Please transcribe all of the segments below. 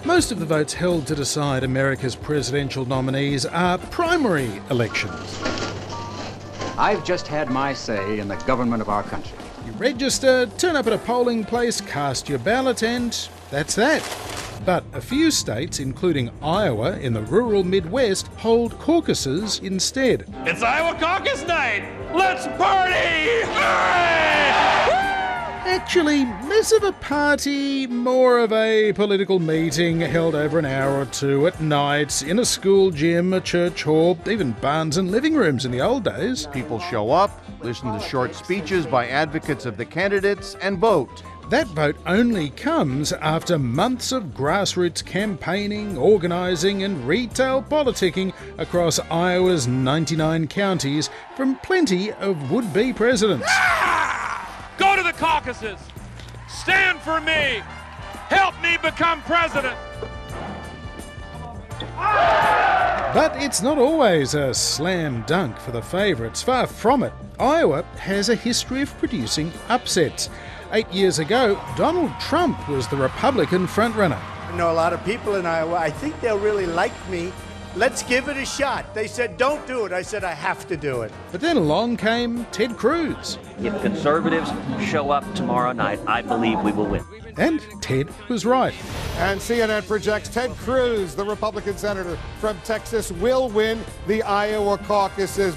Most of the votes held to decide America's presidential nominees are primary elections. I've just had my say in the government of our country. You register, turn up at a polling place, cast your ballot, and that's that. But a few states, including Iowa in the rural Midwest, hold caucuses instead. It's Iowa caucus night! Let's party! Hooray! Actually, less of a party, more of a political meeting held over an hour or two at night in a school gym, a church hall, even barns and living rooms in the old days. People show up, listen to short speeches by advocates of the candidates, and vote. That vote only comes after months of grassroots campaigning, organising and retail politicking across Iowa's 99 counties from plenty of would-be presidents. Go to the caucuses! Stand for me! Help me become president! But it's not always a slam dunk for the favourites. Far from it. Iowa has a history of producing upsets. 8 years ago, Donald Trump was the Republican frontrunner. I know a lot of people in Iowa. I think they'll really like me. Let's give it a shot. They said, don't do it. I said, I have to do it. But then along came Ted Cruz. If conservatives show up tomorrow night, I believe we will win. And Ted was right. And CNN projects Ted Cruz, the Republican senator from Texas, will win the Iowa caucuses.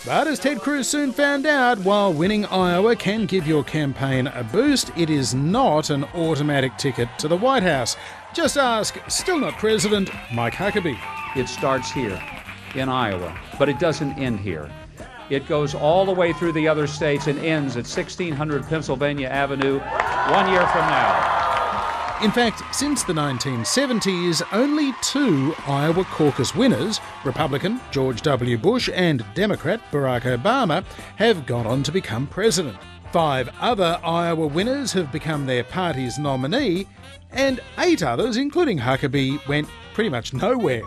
But as Ted Cruz soon found out, while winning Iowa can give your campaign a boost, it is not an automatic ticket to the White House. Just ask, still not President, Mike Huckabee. It starts here in Iowa, but it doesn't end here. It goes all the way through the other states and ends at 1600 Pennsylvania Avenue 1 year from now. In fact, since the 1970s, only two Iowa caucus winners, Republican George W. Bush and Democrat Barack Obama, have gone on to become president. 5 other Iowa winners have become their party's nominee, and 8 others, including Huckabee, went pretty much nowhere.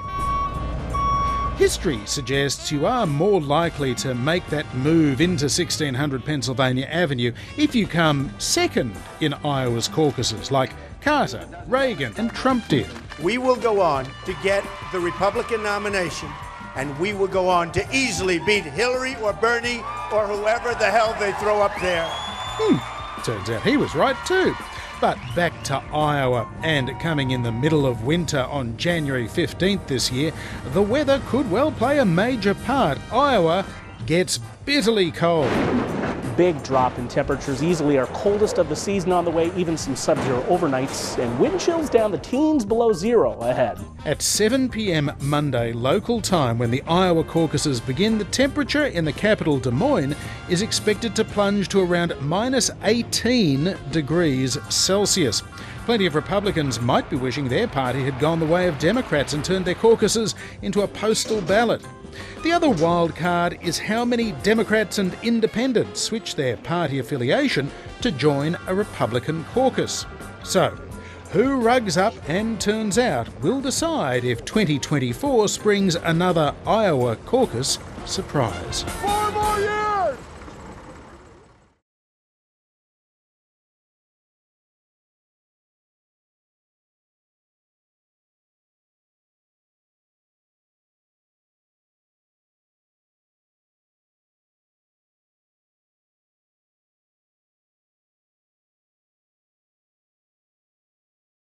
History suggests you are more likely to make that move into 1600 Pennsylvania Avenue if you come second in Iowa's caucuses, like Carter, Reagan and Trump did. We will go on to get the Republican nomination, and we will go on to easily beat Hillary or Bernie or whoever the hell they throw up there. Turns out he was right too. But back to Iowa, and coming in the middle of winter on January 15th this year, the weather could well play a major part. Iowa gets bitterly cold. Big drop in temperatures, easily our coldest of the season on the way, even some sub-zero overnights, and wind chills down the teens below zero ahead. At 7 p.m. Monday local time, when the Iowa caucuses begin, the temperature in the capital Des Moines is expected to plunge to around minus 18 degrees Celsius. Plenty of Republicans might be wishing their party had gone the way of Democrats and turned their caucuses into a postal ballot. The other wild card is how many Democrats and independents switch their party affiliation to join a Republican caucus. So, who rugs up and turns out will decide if 2024 springs another Iowa caucus surprise.